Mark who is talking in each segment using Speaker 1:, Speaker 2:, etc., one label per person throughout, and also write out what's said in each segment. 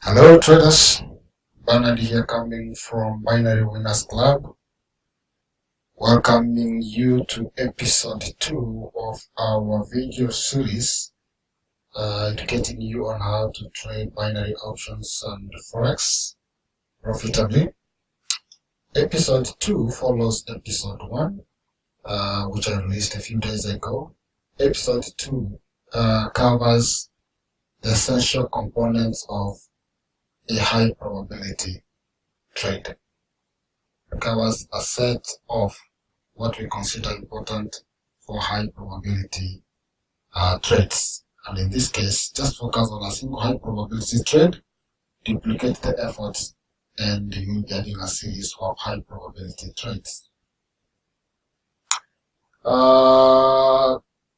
Speaker 1: Hello traders, Bernard here coming from Binary Winners Club, welcoming you to episode 2 of our video series, educating you on how to trade binary options and forex profitably. Episode 2 follows episode 1, which I released a few days ago. Episode 2 covers the essential components of a high probability trade. It covers a set of what we consider important for high probability trades. And in this case, just focus on a single high probability trade, duplicate the efforts, and you'll be getting a series of high probability trades.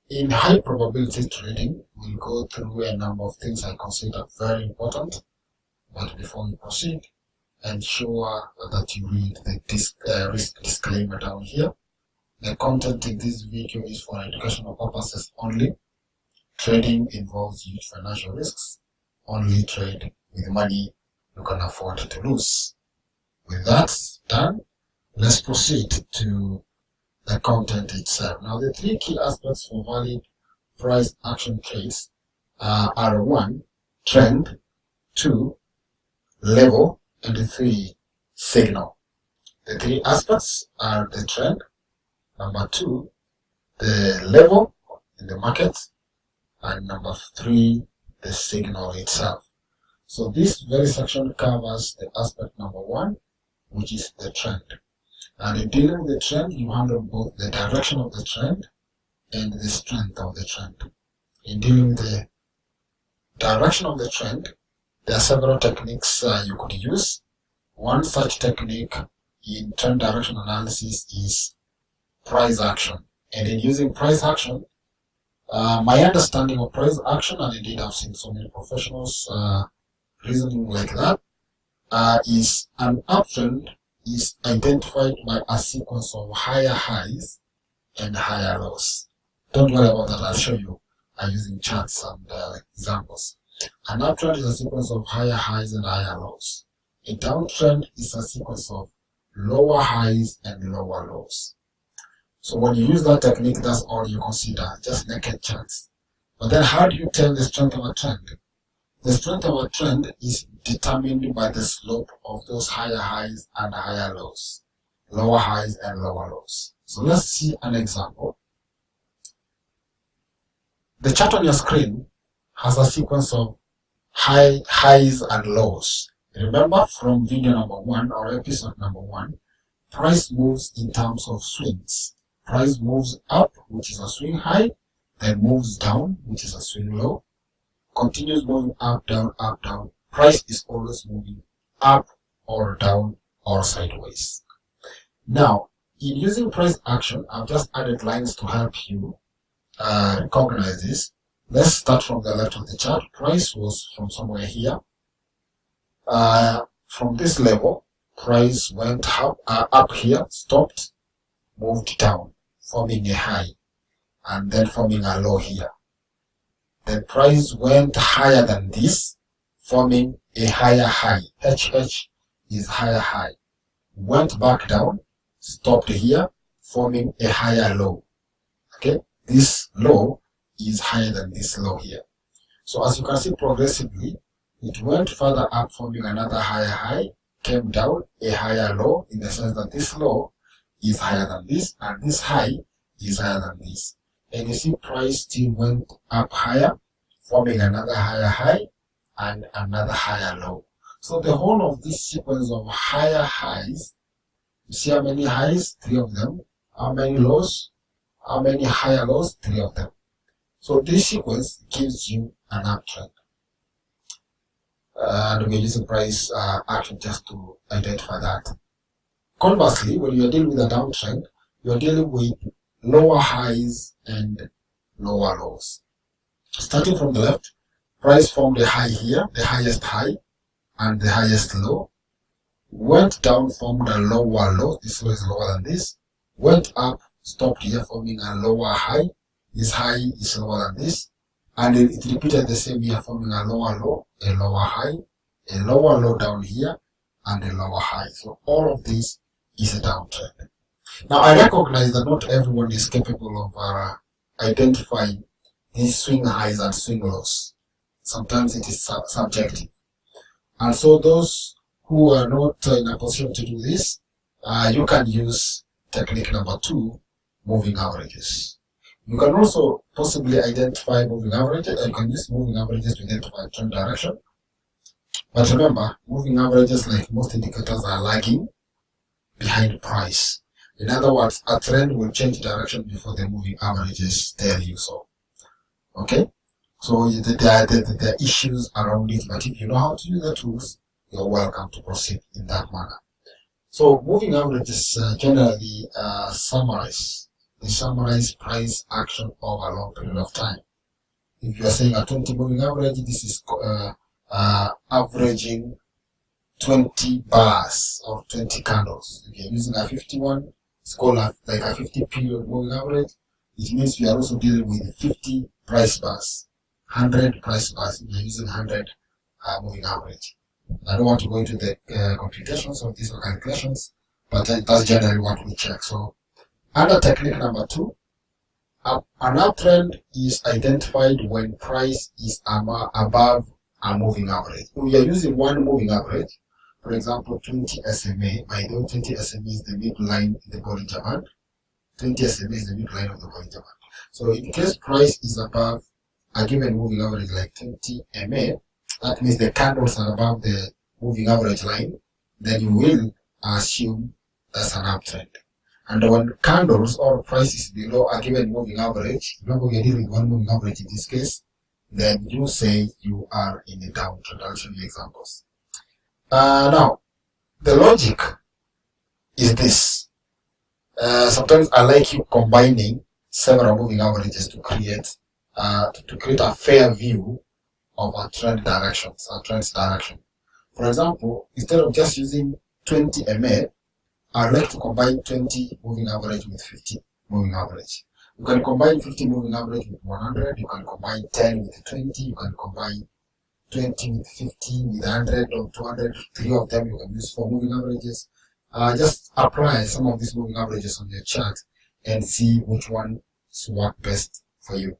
Speaker 1: In high probability trading, we'll go through a number of things I consider very important. But before we proceed, ensure that you read the risk disclaimer down here. The content in this video is for educational purposes only. Trading involves huge financial risks. Only trade with money you can afford to lose. With that done, let's proceed to the content itself. Now, the three key aspects for valid price action trades are 1. Trend, 2. Level, and 3. Signal. The three aspects are the trend, number 2, the level in the market, and number 3, the signal itself. So this very section covers the aspect number 1, which is the trend. And in dealing with the trend, you handle both the direction of the trend and the strength of the trend. In dealing with the direction of the trend, there are several techniques you could use. One such technique in trend direction analysis is price action. And in using price action, my understanding of price action, and indeed I've seen so many professionals reasoning like that, is an uptrend is identified by a sequence of higher highs and higher lows. Don't worry about that, I'll show you using charts and examples. An uptrend is a sequence of higher highs and higher lows. A downtrend is a sequence of lower highs and lower lows. So when you use that technique, that's all you consider, just naked charts. But then how do you tell the strength of a trend? The strength of a trend is determined by the slope of those higher highs and higher lows, lower highs and lower lows. So let's see an example. The chart on your screen has a sequence of highs and lows. Remember from video number 1 or episode number 1, price moves in terms of swings. Price moves up, which is a swing high, then moves down, which is a swing low, continues moving up, down, up, down. Price is always moving up or down or sideways. Now, in using price action, I've just added lines to help you recognize this. Let's start from the left of the chart. Price was from somewhere here. From this level, price went up here, stopped, moved down, forming a high, and then forming a low here. Then price went higher than this, forming a higher high. HH is higher high. Went back down, stopped here, forming a higher low. Okay, this low is higher than this low here. So as you can see, progressively, it went further up, forming another higher high, came down, a higher low, in the sense that this low is higher than this, and this high is higher than this. And you see price still went up higher, forming another higher high, and another higher low. So the whole of this sequence of higher highs, you see how many highs? 3 of them. How many lows? How many higher lows? 3 of them. So this sequence gives you an uptrend. And we're using price action just to identify that. Conversely, when you're dealing with a downtrend, you're dealing with lower highs and lower lows. Starting from the left, price formed a high here, the highest high and the highest low. Went down, formed a lower low. This low is lower than this. Went up, stopped here, forming a lower high. This high is lower than this. And it repeated the same here, forming a lower low, a lower high, a lower low down here, and a lower high. So all of this is a downtrend. Now I recognize that not everyone is capable of identifying these swing highs and swing lows. Sometimes it is subjective. And so those who are not in a position to do this, you can use technique number 2, moving averages. You can also possibly identify moving averages. You can use moving averages to identify trend direction. But remember, moving averages, like most indicators, are lagging behind price. In other words, a trend will change direction before the moving averages tell you so. Okay? So there are issues around it, but if you know how to use the tools, you're welcome to proceed in that manner. So moving averages generally summarize price action over a long period of time. If you are saying a 20 moving average, this is averaging 20 bars or 20 candles. If you're using a 51, it's called like a 50 period moving average. It means we are also dealing with 50 price bars, 100 price bars. If you're using 100 moving average. I don't want to go into the computations of these calculations, but that's generally what we check. So under technique number 2, an uptrend is identified when price is above a moving average. We are using one moving average, for example, 20 SMA. By the way, 20 SMA is the midline in the Bollinger Band. 20 SMA is the midline of the Bollinger Band. So in case price is above a given moving average like 20 MA, that means the candles are above the moving average line, then you will assume that's an uptrend. And when candles or price is below a given moving average, remember we are dealing with one moving average in this case, then you say you are in a downtrend. I'll show you examples. Now, the logic is this. Sometimes I like you combining several moving averages to create a fair view of a trend's direction. For example, instead of just using 20 MA, I'd like to combine 20 moving average with 50 moving average. You can combine 50 moving average with 100, you can combine 10 with 20, you can combine 20 with 50, with 100 or 200, 3 of them you can use for moving averages. Just apply some of these moving averages on your chart and see which ones work best for you.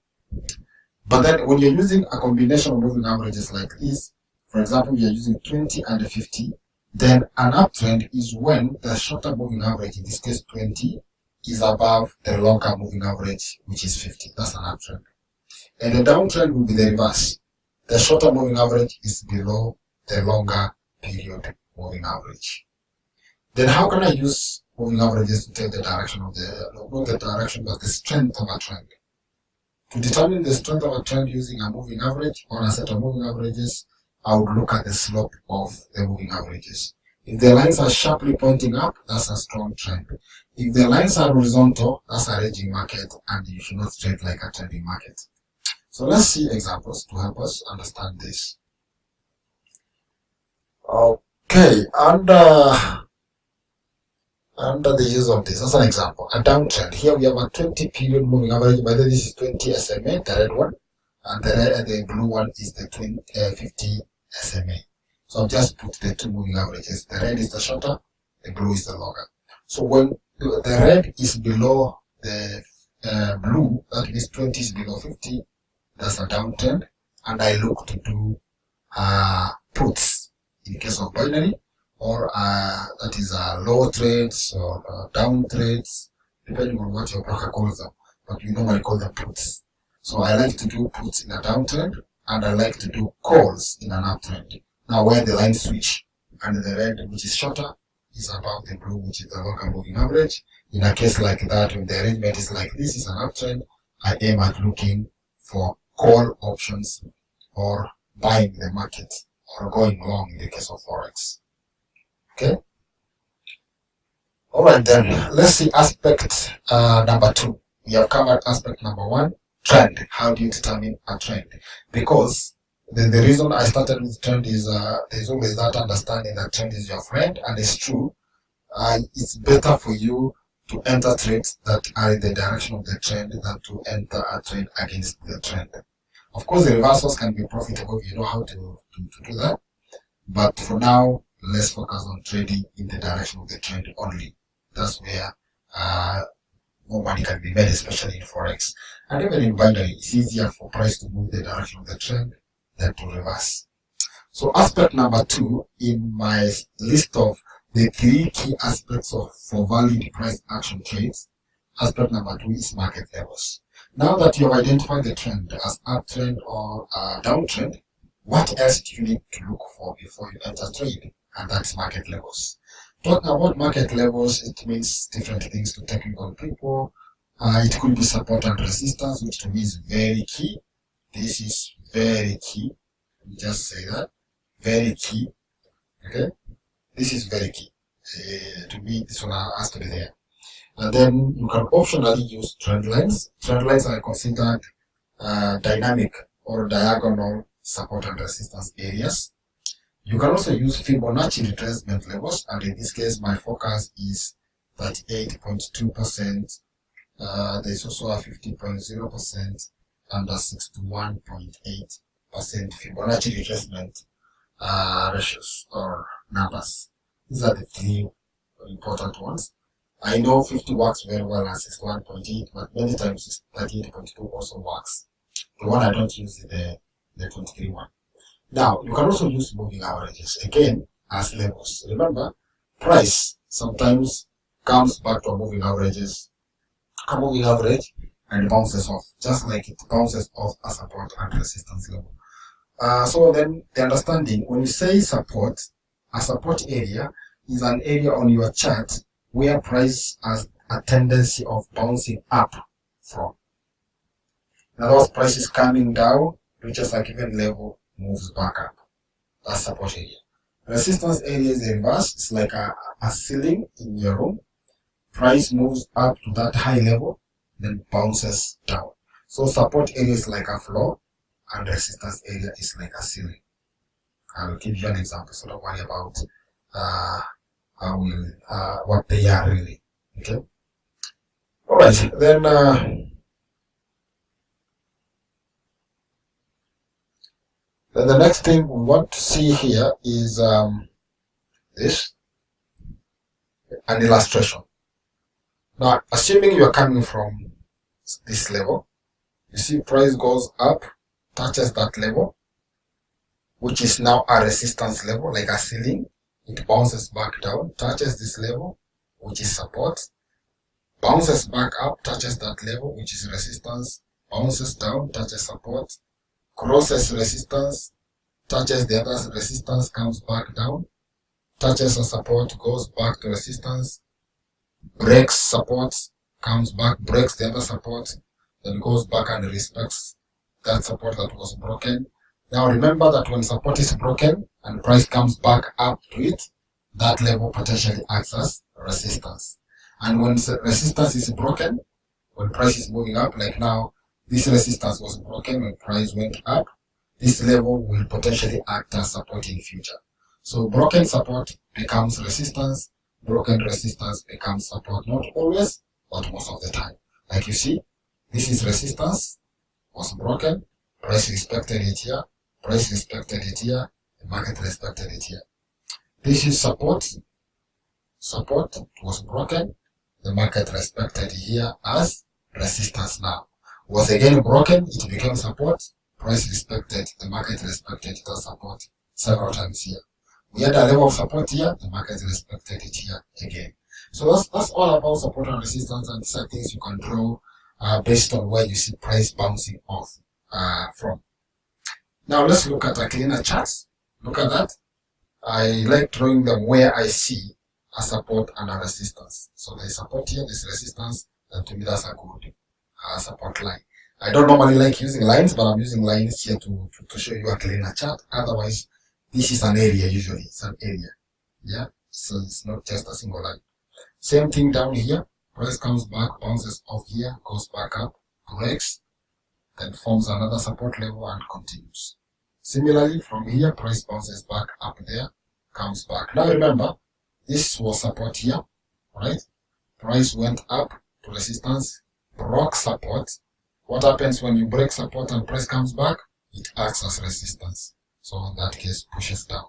Speaker 1: But then when you're using a combination of moving averages like this, for example, we are using 20 and 50, then an uptrend is when the shorter moving average, in this case 20, is above the longer moving average, which is 50. That's an uptrend. And the downtrend will be the reverse. The shorter moving average is below the longer period moving average. Then how can I use moving averages to tell the direction of not the direction, but the strength of a trend? To determine the strength of a trend using a moving average or a set of moving averages, I would look at the slope of the moving averages. If the lines are sharply pointing up, that's a strong trend. If the lines are horizontal, that's a raging market, and you should not trade like a trending market. So let's see examples to help us understand this. Okay, under the use of this, as an example, a downtrend. Here we have a 20 period moving average. By the way, this is 20 SMA, the red one, and the blue one is the 50 SMA. So I've just put the two moving averages. The red is the shorter, the blue is the longer. So when the red is below the blue, that means 20 is below 50, that's a downtrend, and I look to do puts in case of binary, or that is low trades or down trades, depending on what your broker calls them, but we normally call them puts. So I like to do puts in a downtrend, and I like to do calls in an uptrend. Now where the line switch, and the red, which is shorter, is above the blue, which is the longer moving average. In a case like that, when the arrangement is like this, is an uptrend, I aim at looking for call options or buying the market or going long in the case of Forex. Okay. Alright then, let's see aspect number 2. We have covered aspect number 1, trend. How do you determine a trend? Because the reason I started with trend is there's always that understanding that trend is your friend, and it's true. It's better for you to enter trades that are in the direction of the trend than to enter a trade against the trend. Of course, the reversals can be profitable if you know how to do that. But for now, let's focus on trading in the direction of the trend only. That's where more money can be made, especially in Forex. And even in binary, it's easier for price to move the direction of the trend than to reverse. So aspect number 2 in my list of the 3 key aspects for valid price action trades, aspect number 2 is market levels. Now that you have identified the trend as uptrend or downtrend, what else do you need to look for before you enter trade? And that's market levels. Talking about market levels, it means different things to technical people. It could be support and resistance, which to me is very key. This is very key. Let me just say that. Very key. Okay? This is very key. To me, this one has to be there. And then you can optionally use trend lines. Trend lines are considered dynamic or diagonal support and resistance areas. You can also use Fibonacci retracement levels, and in this case, my focus is 38.2%. There's also a 50.0% and a 61.8% Fibonacci retracement ratios or numbers. These are the 3 important ones. I know 50 works very well and 61.8, but many times 38.2 also works. The one I don't use is the 23 one. Now, you can also use moving averages, again, as levels. Remember, price sometimes comes back to a moving average, and bounces off, just like it bounces off a support and resistance level. So then, the understanding, when you say support, a support area is an area on your chart where price has a tendency of bouncing up from. In other words, price is coming down, reaches a given level, moves back up. That's support area. Resistance area is the inverse. It's like a ceiling in your room. Price moves up to that high level, then bounces down. So support area is like a floor, and resistance area is like a ceiling. I'll give you an example, so don't worry about what they are really. Okay. All right. Then the next thing we want to see here is this, an illustration. Now, assuming you are coming from this level, you see price goes up, touches that level, which is now a resistance level, like a ceiling. It bounces back down, touches this level, which is support, bounces back up, touches that level, which is resistance, bounces down, touches support, crosses resistance, touches the other resistance, comes back down, touches a support, goes back to resistance, breaks support, comes back, breaks the other support, then goes back and respects that support that was broken. Now remember that when support is broken and price comes back up to it, that level potentially acts as resistance. And when resistance is broken, when price is moving up, like now, this resistance was broken when price went up, this level will potentially act as support in future. So broken support becomes resistance, broken resistance becomes support, not always, but most of the time. Like you see, this is resistance, was broken, price respected it here, price respected it here, the market respected it here. This is support, support was broken, the market respected here as resistance now. Was again broken, it became support, price respected, the market respected it as support several times here. We had a level of support here, the market respected it here again. So that's all about support and resistance, and these are things you can draw based on where you see price bouncing off from. Now let's look at a cleaner chart. Look at that. I like drawing them where I see a support and a resistance. So there's support here, there's resistance, and to me that's a good support line. I don't normally like using lines, but I'm using lines here to show you a cleaner chart. Otherwise, this is an area usually. It's an area. Yeah? So it's not just a single line. Same thing down here. Price comes back, bounces off here, goes back up, breaks, then forms another support level and continues. Similarly, from here, price bounces back up there, comes back. Now remember, this was support here, right? Price went up to resistance, broke support. What happens when you break support and price comes back? It acts as resistance. So in that case, pushes down.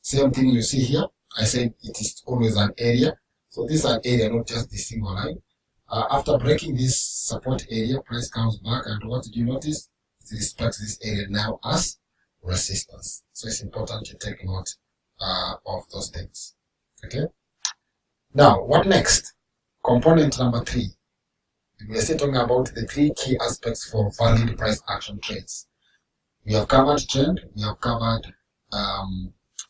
Speaker 1: Same thing you see here. I said it is always an area. So this is an area, not just the single line. After breaking this support area, price comes back, and what did you notice? It respects this area now as resistance. So it's important to take note of those things. Okay. Now, what next? Component number 3. We are still talking about the 3 key aspects for valid price action trades. We have covered trend, we have covered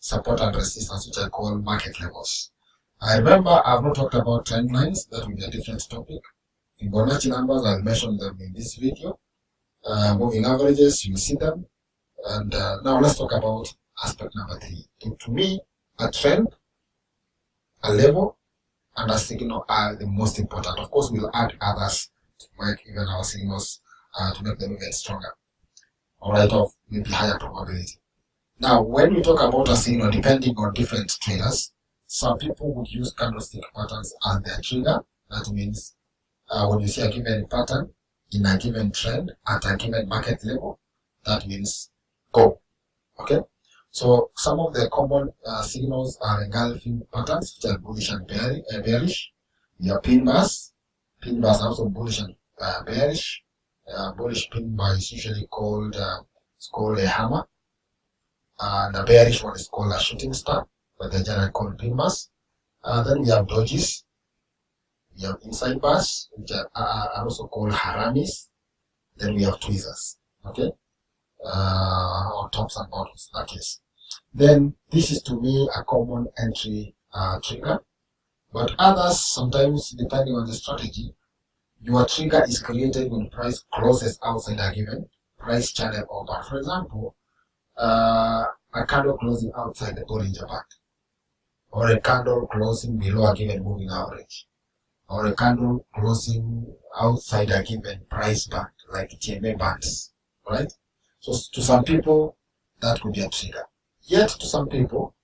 Speaker 1: support and resistance, which I call market levels. I remember I've not talked about trend lines. That will be a different topic. Fibonacci numbers, I'll mention them in this video. Moving averages, you see them. And now let's talk about aspect number 3. To me, a trend, a level, and a signal are the most important. Of course, we'll add others to make even our signals to make them even stronger. Alright, of maybe higher probability. Now, when we talk about a signal, depending on different traders, some people would use candlestick patterns as their trigger. That means when you see a given pattern in a given trend at a given market level, that means go. Okay? So some of the common signals are engulfing patterns, which are bullish and bearish. Your pin bars. Pin bars are also bullish and bearish. Bullish pin bar is usually called a hammer. And a bearish one is called a shooting star, but they're generally called pin bars. Then we have dodges. We have inside bars, which are also called haramis. Then we have tweezers. Okay? Or tops and bottoms in that case. Then this is to me a common entry trigger. But others, sometimes depending on the strategy, your trigger is created when price closes outside a given price channel or bar. For example, a candle closing outside the Bollinger Band, or a candle closing below a given moving average, or a candle closing outside a given price band, like TMA bands, right? So to some people, that could be a trigger. Yet to some people,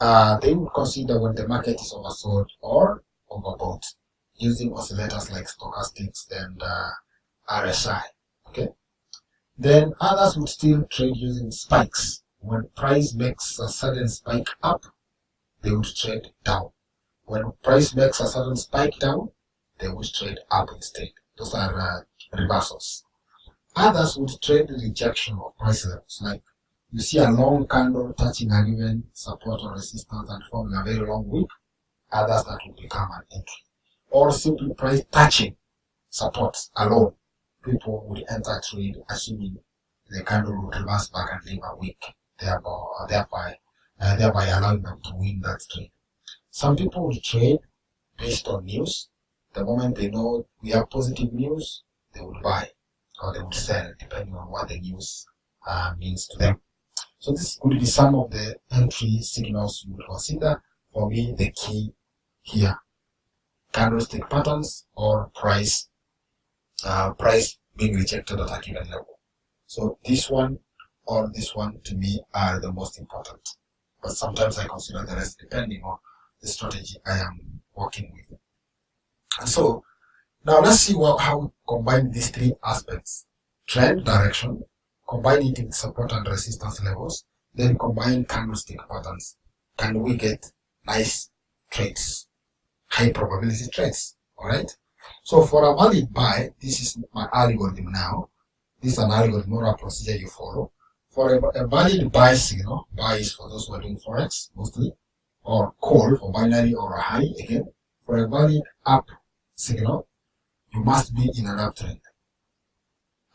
Speaker 1: they would consider when the market is oversold or overbought, using oscillators like stochastics and RSI. Okay. Then others would still trade using spikes. When price makes a sudden spike up, they would trade down. When price makes a sudden spike down, they would trade up instead. Those are reversals. Others would trade rejection of price levels. Like you see a long candle touching a given support or resistance and forming a very long wick. Others that would become an entry. Or simply price touching supports alone. People would enter trade assuming the candle would reverse back and leave a wick, thereby allowing them to win that trade. Some people would trade based on news. The moment they know we have positive news, they would buy or they would sell, depending on what the news means to them. So this could be some of the entry signals you would consider. For me, the key here, candlestick patterns or price being rejected at a given level. So this one or this one to me are the most important. But sometimes I consider the rest depending on the strategy I am working with. And so now let's see how we combine these 3 aspects. Trend, direction, combine it with support and resistance levels, then combine candlestick patterns. Can we get nice trades? High probability trades. Alright? So for a valid buy, this is my algorithm now. This is an algorithm or a procedure you follow. For a valid buy signal, buy is for those who are doing forex mostly, or call for binary or a high again. For a valid up signal, you must be in an uptrend.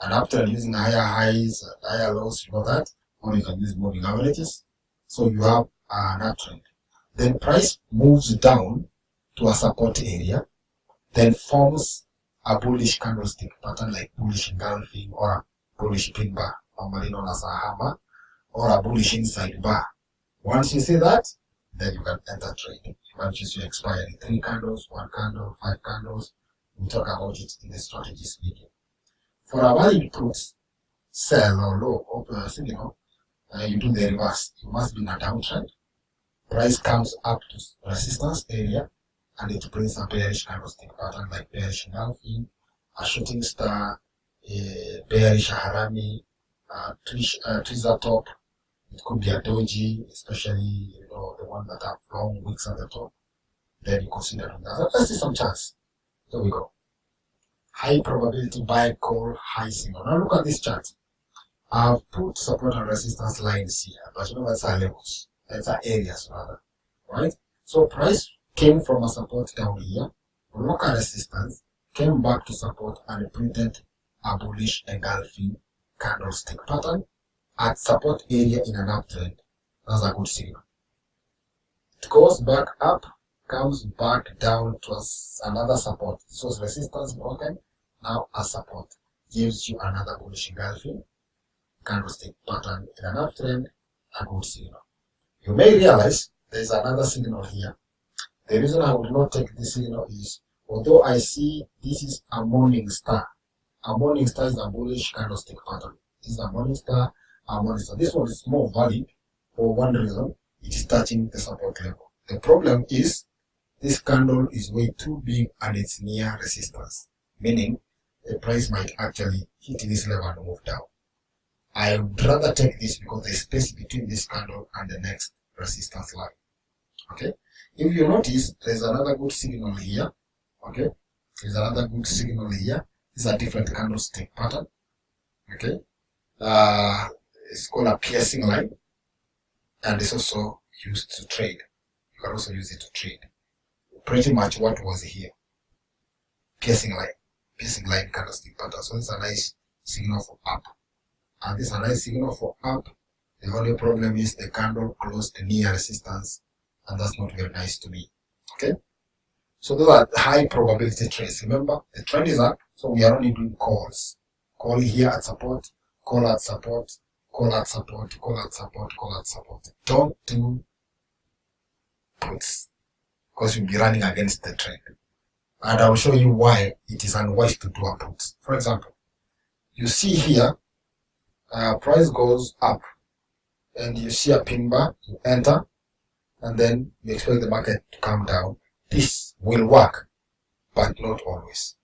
Speaker 1: An uptrend using higher highs, higher lows, you know that, or you can use moving averages. So you have an uptrend. Then price moves down to a support area, then forms a bullish candlestick pattern like bullish engulfing or a bullish pin bar, normally known as a hammer, or a bullish inside bar. Once you see that, then you can enter trade. You can choose your expiry, 3 candles, 1 candle, 5 candles. We'll talk about it in the strategies video. For a valid put, sell or low open signal, you do the reverse. You must be in a downtrend. Price comes up to resistance area, and it brings a bearish candlestick pattern like bearish engulfing, a shooting star, a bearish harami, tweezer top, It could be a doji, especially the one that have long wicks at the top. Then you consider that. Let's see some charts. Here we go. High probability buy call high signal. Now look at this chart. I've put support and resistance lines here, but that's our levels. That's our areas rather. Right? So price came from a support down here, local resistance, came back to support and printed a bullish engulfing candlestick pattern at support area in an uptrend. That's a good signal. It goes back up, comes back down to another support. So resistance broken, now a support. Gives you another bullish engulfing candlestick pattern in an uptrend, a good signal. You may realize there is another signal here. The reason I would not take this signal is, although I see this is a morning star. A morning star is a bullish candlestick pattern. This is a morning star, a morning star. This one is more valid for one reason. It is touching the support level. The problem is this candle is way too big and it's near resistance, meaning the price might actually hit this level and move down. I would rather take this because there's space between this candle and the next resistance line. Okay, if you notice, there's another good signal here. Okay, there's another good signal here. This is a different candlestick pattern. Okay, it's called a piercing line, and it's also used to trade. You can also use it to trade. Pretty much what was here. Piercing line candlestick pattern. So it's a nice signal for up. And this is a nice signal for up. The only problem is the candle closed near resistance, and that's not very nice to me. Okay? So those are high probability trades. Remember, the trend is up, so we are only doing calls. Call here at support, call at support, call at support, call at support, call at support. Don't do puts, because you'll be running against the trend. And I will show you why it is unwise to do a put. For example, you see here, price goes up, and you see a pin bar, you enter, and then you expect the market to come down. This will work, but not always.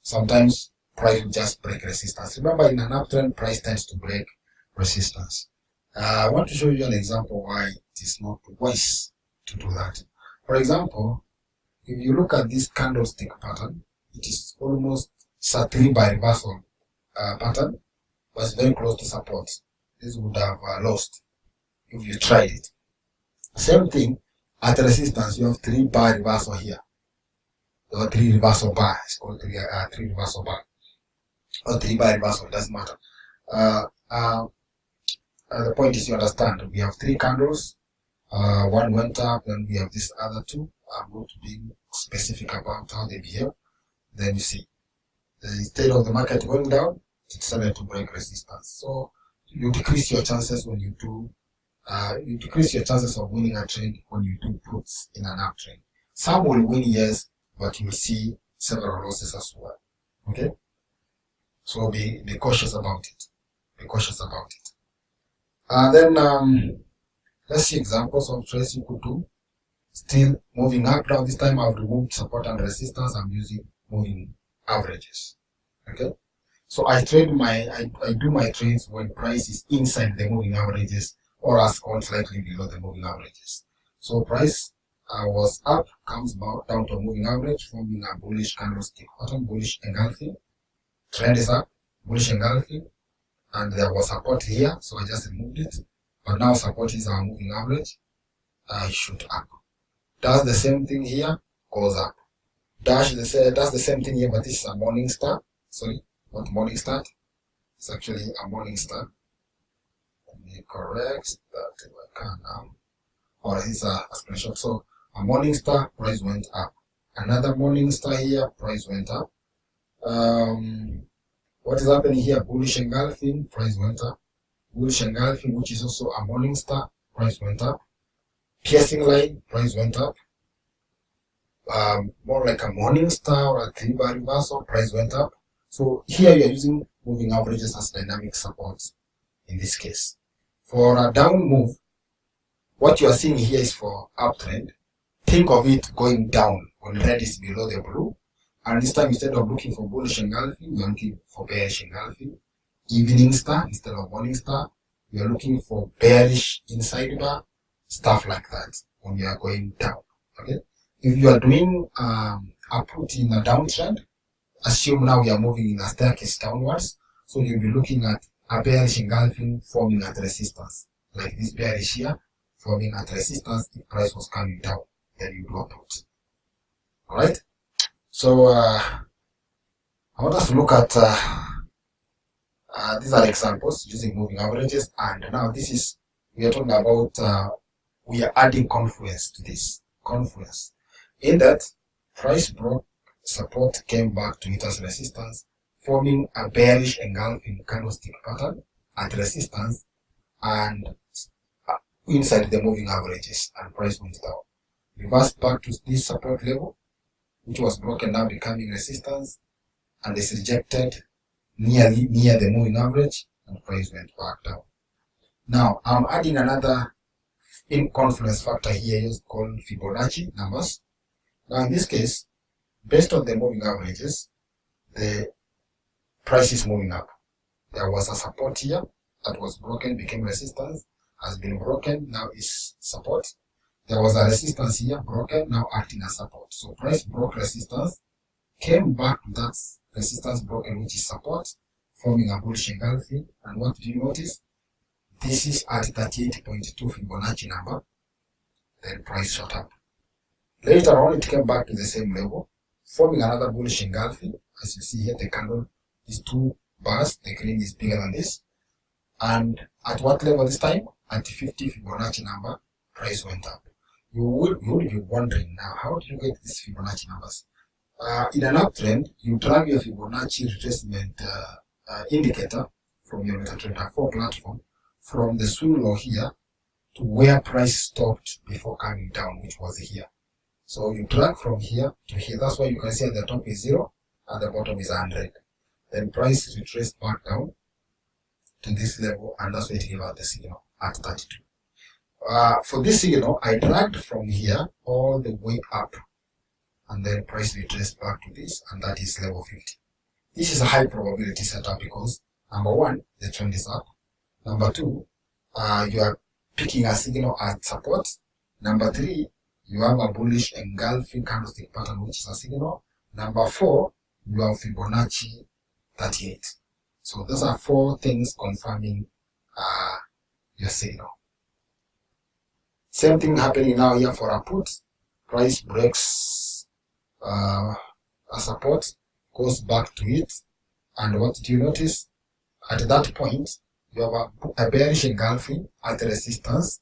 Speaker 1: Sometimes price will just break resistance. Remember, in an uptrend, price tends to break resistance. I want to show you an example why it is not wise to do that. For example, if you look at this candlestick pattern, it is almost a 3-bar reversal pattern, but it's very close to support. This would have lost if you tried it. Same thing at resistance, you have 3-bar reversal here. There are 3 reversal bar. It's called 3 reversal bar. Or 3-bar reversal, doesn't matter. The point is, you understand, we have 3 candles. One went up, then we have this other 2. I'm not being specific about how they behave. Then you see, instead of the market going down, it decided to break resistance. So you decrease your chances when you do. You decrease your chances of winning a trade when you do puts in an uptrend. Some will win, yes, but you will see several losses as well. Okay, so be cautious about it. Be cautious about it. And then let's see examples of trades you could do. Still moving up. Now this time I've removed support and resistance. I'm using moving averages. Okay, so I trade I do my trades when price is inside the moving averages or slightly below the moving averages. So price was up, comes down to a moving average, forming a bullish candlestick pattern, bullish engulfing. Trend is up, bullish engulfing, and there was support here, so I just removed it. But now support is our moving average. Shoot up. Does the same thing here, goes up. Does the same thing here, but this is a morning star. Sorry, not morning star. It's actually a morning star. Let me correct that if I can now. Or this is a screenshot. So a morning star, price went up. Another morning star here, price went up. What is happening here? Bullish engulfing, price went up. Bullish engulfing, which is also a morning star, price went up. Piercing line, price went up. More like a morning star or a 3-bar reversal, price went up. So here you are using moving averages as dynamic supports in this case. For a down move, what you are seeing here is for uptrend. Think of it going down when red is below the blue. And this time, instead of looking for bullish engulfing, we are looking for bearish engulfing. Evening star instead of morning star. you're looking for bearish inside bar, stuff like that when you are going down. Okay, if you are doing a put in a downtrend, assume now you are moving in a staircase downwards, so you'll be looking at a bearish engulfing forming at resistance, like this bearish here forming at resistance if price was coming down, then you do a put. Alright, so I want us to look at these are examples using moving averages, and now this is, we are talking about we are adding confluence to this. Confluence in that price broke support, came back to it as resistance, forming a bearish engulfing candlestick pattern at resistance and inside the moving averages, and price went down. Reversed back to this support level, which was broken, now becoming resistance, and is rejected near the moving average, and price went back down. Now I'm adding another confluence factor here called Fibonacci numbers. Now in this case, based on the moving averages, the price is moving up. There was a support here that was broken, became resistance, has been broken, now is support. There was a resistance here, broken, now acting as support. So price broke resistance, came back to that resistance broken, which is support, forming a bullish engulfing. And what do you notice? This is at 38.2 Fibonacci number. Then price shot up. Later on, it came back to the same level, forming another bullish engulfing. As you see here, the candle is 2 bars, the green is bigger than this. And at what level this time? At 50 Fibonacci number, price went up. You will be wondering now, how do you get these Fibonacci numbers? In an uptrend, you drag your Fibonacci retracement indicator from your MetaTrader 4 platform from the swing low here to where price stopped before coming down, which was here. So you drag from here to here. That's why you can see at the top is 0, at the bottom is 100. Then price retraced back down to this level, and that's why it gave out the signal at 32. For this signal, I dragged from here all the way up, and then price retraced back to this, and that is level 50. This is a high probability setup because number 1, the trend is up. Number 2, you are picking a signal at support. Number 3, you have a bullish engulfing candlestick pattern, which is a signal. Number 4, you have Fibonacci 38. So those are 4 things confirming your signal. Same thing happening now here for a put. Price breaks a support, goes back to it, and what do you notice? At that point, you have a bearish engulfing at resistance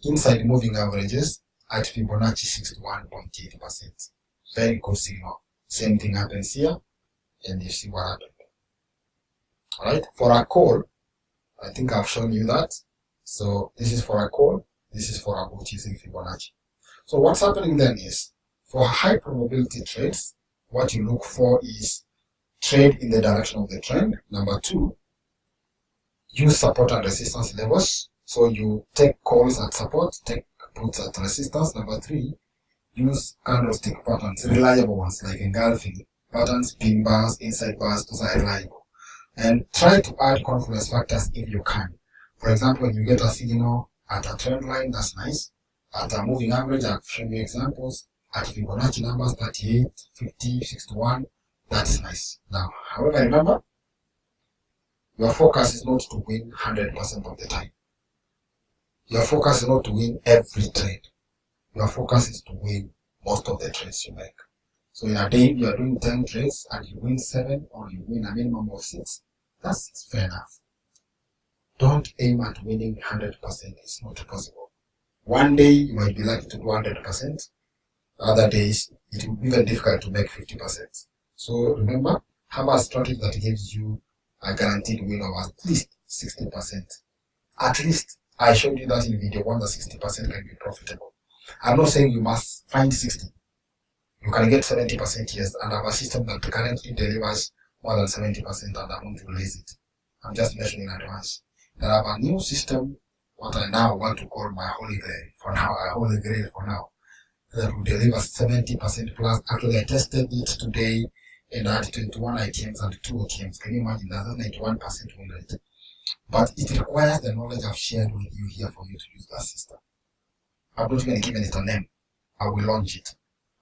Speaker 1: inside moving averages at Fibonacci 61.8%. Very good signal. Same thing happens here, and you see what happened. Alright, for a call, I think I've shown you that. So this is for a call, this is for a put using Fibonacci. So what's happening then is, for high probability trades, what you look for is trade in the direction of the trend. Number 2, use support and resistance levels. So you take calls at support, take puts at resistance. Number 3, use candlestick patterns, reliable ones like engulfing patterns, pin bars, inside bars, those are reliable. And try to add confluence factors if you can. For example, when you get a signal at a trend line, that's nice. At a moving average, I've shown you examples. At Fibonacci numbers, 38, 50, 61, that's nice. Now, however, remember, your focus is not to win 100% of the time. Your focus is not to win every trade. Your focus is to win most of the trades you make. So in a day, if you are doing 10 trades and you win 7 or you win a minimum of 6, that's fair enough. Don't aim at winning 100%. It's not possible. One day you might be lucky to do 100%. Other days it will be even difficult to make 50%. So remember, have a strategy that gives you a guaranteed win of at least 60%. At least I showed you that in video 1 that 60% can be profitable. I'm not saying you must find 60. You can get 70%, yes, and have a system that currently delivers more than 70% and I won't release it. I'm just mentioning in advance. Then I have a new system, what I now want to call my holy grail for now, that will deliver 70% plus. Actually, I tested it today and I had 21 items and 2 OTMs. Can you imagine that? That's 91% win rate. but it requires the knowledge I've shared with you here for you to use that system. I'm not even giving it a name. I will launch it.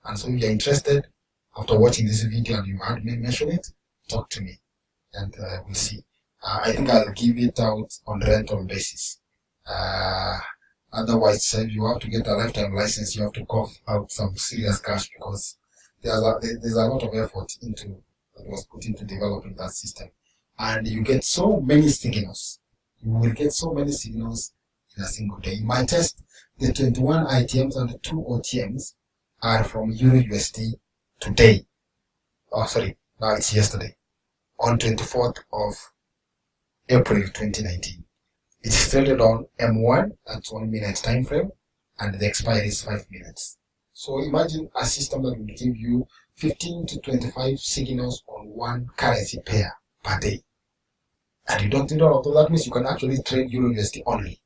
Speaker 1: And so if you're interested, after watching this video and you heard me mention it, talk to me and we'll see. I think I'll give it out on rental basis. Otherwise, if you have to get a lifetime license, you have to cough out some serious cash, because there's a lot of effort that was put into developing that system. And you get so many signals. You will get so many signals in a single day. In my test, the 21 ITMs and the 2 OTMs are from Euro USD today. Oh, sorry, now it's yesterday, on 24th of April 2019. It's traded on M1, that's 1 minute time frame, and the expiry is 5 minutes. So imagine a system that will give you 15 to 25 signals on one currency pair per day. And you don't need all of those. That means you can actually trade Euro USD only.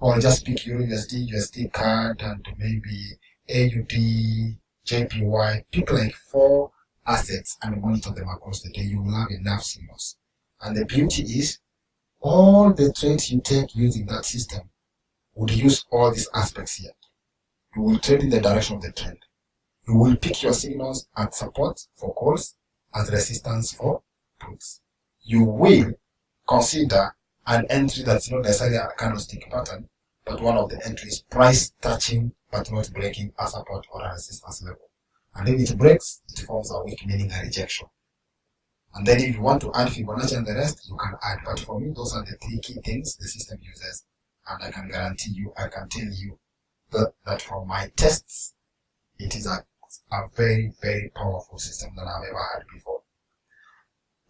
Speaker 1: Or just pick Euro USD, USD CAD, and maybe AUD, JPY. Pick like 4 assets and monitor them across the day. You will have enough signals. And the beauty is, all the trades you take using that system would use all these aspects here. You will trade in the direction of the trend. You will pick your signals at support for calls, at resistance for puts. You will consider an entry that's not necessarily a candlestick pattern, but one of the entries price touching but not breaking a support or a resistance level. And if it breaks, it forms a weak, meaning a rejection. And then if you want to add Fibonacci and the rest, you can add. But for me, those are the 3 key things the system uses. And I can guarantee you, I can tell you that from my tests, it is a very, very powerful system that I've ever had before.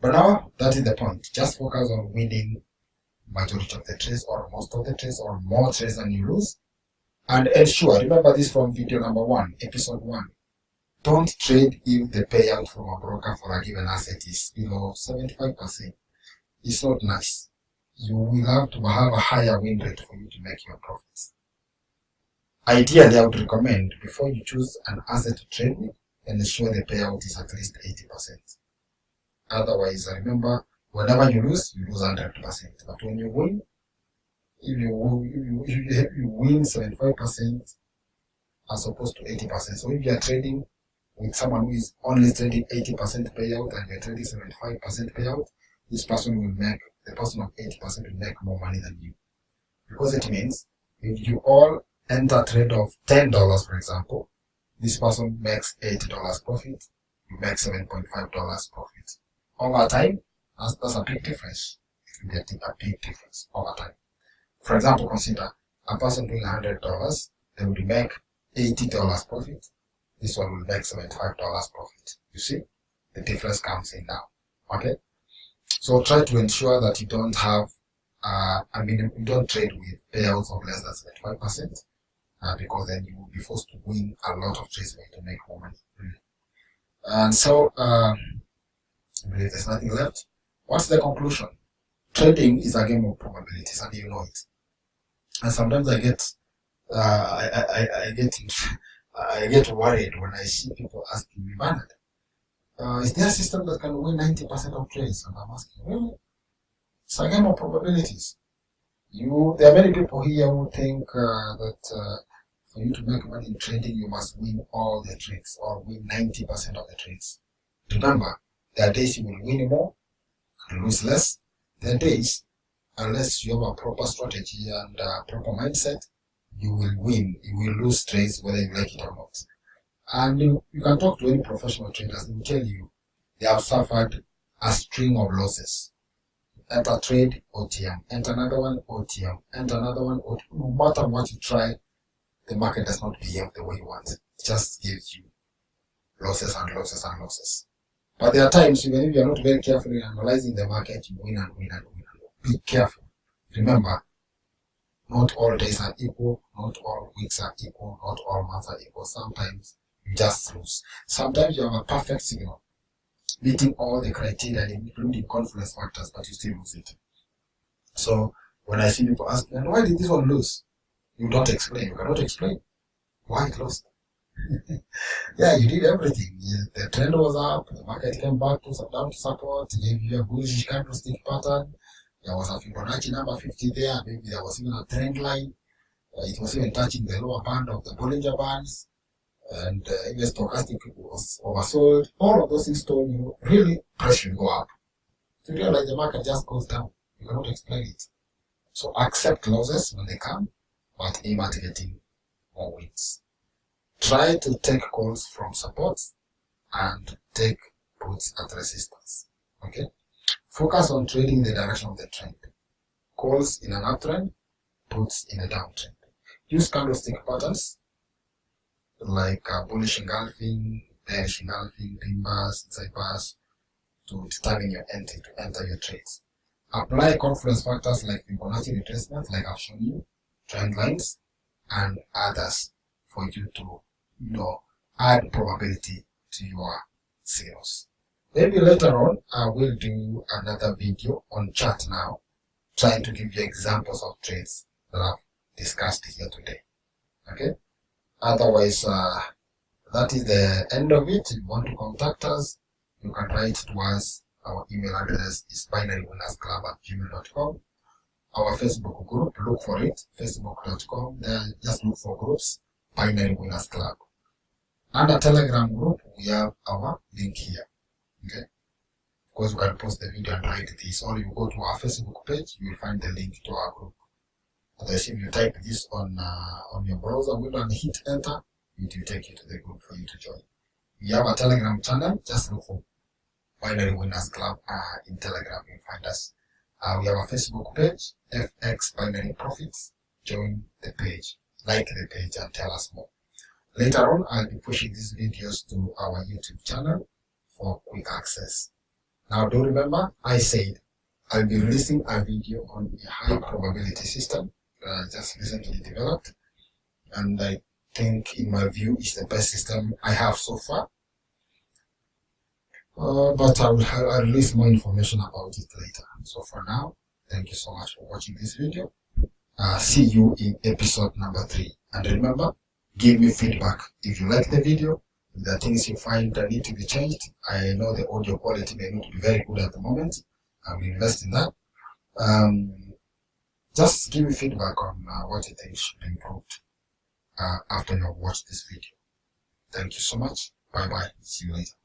Speaker 1: But now, that is the point. Just focus on winning majority of the trades, or most of the trades, or more trades than you lose. And ensure, remember this from video number 1, episode 1. Don't trade if the payout from a broker for a given asset is below 75%. It's not nice. You will have to have a higher win rate for you to make your profits. Ideally, I would recommend, before you choose an asset to trade with, ensure the payout is at least 80%. Otherwise, remember, whenever you lose 100%. But when you win, if you win 75% as opposed to 80%. So if you are trading with someone who is only trading 80% payout and you're trading 75% payout, this person will make, the person of 80% will make more money than you. Because it means, if you all enter a trade of $10, for example, this person makes $8 profit, you make $7.5 profit. Over time, that's a big difference. It will get a big difference over time. For example, consider a person doing $100, they will make $80 profit. This one will make $75 profit. You see, the difference comes in now. Okay, so try to ensure that you don't have, you don't trade with payouts of less than 75%, because then you will be forced to win a lot of trades for you to make more money. And so, I believe there's nothing left. What's the conclusion? Trading is a game of probabilities, and you know it. And sometimes I get worried when I see people asking me, Bernard, is there a system that can win 90% of trades? And I'm asking, really? It's a game of probabilities. There are many people here who think that for you to make money in trading, you must win all the trades or win 90% of the trades. Remember, there are days you will win more and lose less. There are days, unless you have a proper strategy and a proper mindset, you will win. You will lose trades whether you like it or not. And you can talk to any professional traders, they will tell you they have suffered a string of losses. Enter trade, OTM. Enter another one, OTM. Enter another one, OTM. No matter what you try, the market does not behave the way you want. It just gives you losses and losses and losses. But there are times, even if you are not very careful in analyzing the market, you win and win and win. Be careful. Remember, not all days are equal, not all weeks are equal, not all months are equal. Sometimes you just lose. Sometimes you have a perfect signal, meeting all the criteria, including confluence factors, but you still lose it. So when I see people ask me, and why did this one lose? You don't explain. You cannot explain why it lost. Yeah, you did everything. Yeah, the trend was up, the market came back down to support, gave you a bullish candlestick pattern, There was a Fibonacci number 50 there. Maybe there was even a trend line. It was even touching the lower band of the Bollinger Bands. And even stochastic was oversold. All of those things told you really price will go up. To realize the market just goes down. You cannot explain it. So accept losses when they come, but aim at getting more wins. Try to take calls from support and take puts at resistance. Okay? Focus on trading the direction of the trend. Calls in an uptrend, puts in a downtrend. Use candlestick patterns like bullish engulfing, bearish engulfing, green bars, inside bars to determine your entry, to enter your trades. Apply confluence factors like Fibonacci retracement, like I've shown you, trend lines, and others for you to, add probability to your signals. Maybe later on, I will do another video on chart now, trying to give you examples of trades that I've discussed here today. Okay? Otherwise, that is the end of it. If you want to contact us, you can write to us. Our email address is binarywinnersclub@gmail.com. Our Facebook group, look for it, facebook.com. There, just look for groups, Binary Winners Club. Under Telegram group, we have our link here. Okay? Of course, we can post the video and write this, or you go to our Facebook page, you will find the link to our group. Otherwise, if you type this on your browser window and hit enter, it will take you to the group for you to join. We have a Telegram channel, just look for Binary Winners Club in Telegram, you'll find us. We have a Facebook page, FX Binary Profits. Join the page, like the page, and tell us more. Later on, I'll be pushing these videos to our YouTube channel for quick access. Now, do remember, I said I'll be releasing a video on a high probability system just recently developed, and I think, in my view, is the best system I have so far. But I'll release more information about it later. So for now, thank you so much for watching this video. See you in episode number 3. And remember, give me feedback if you like the video, if there are things you find that need to be changed. I know the audio quality may not be very good at the moment. I will invest in that. Just give me feedback on what you think should be improved after you have watched this video. Thank you so much. Bye bye. See you later.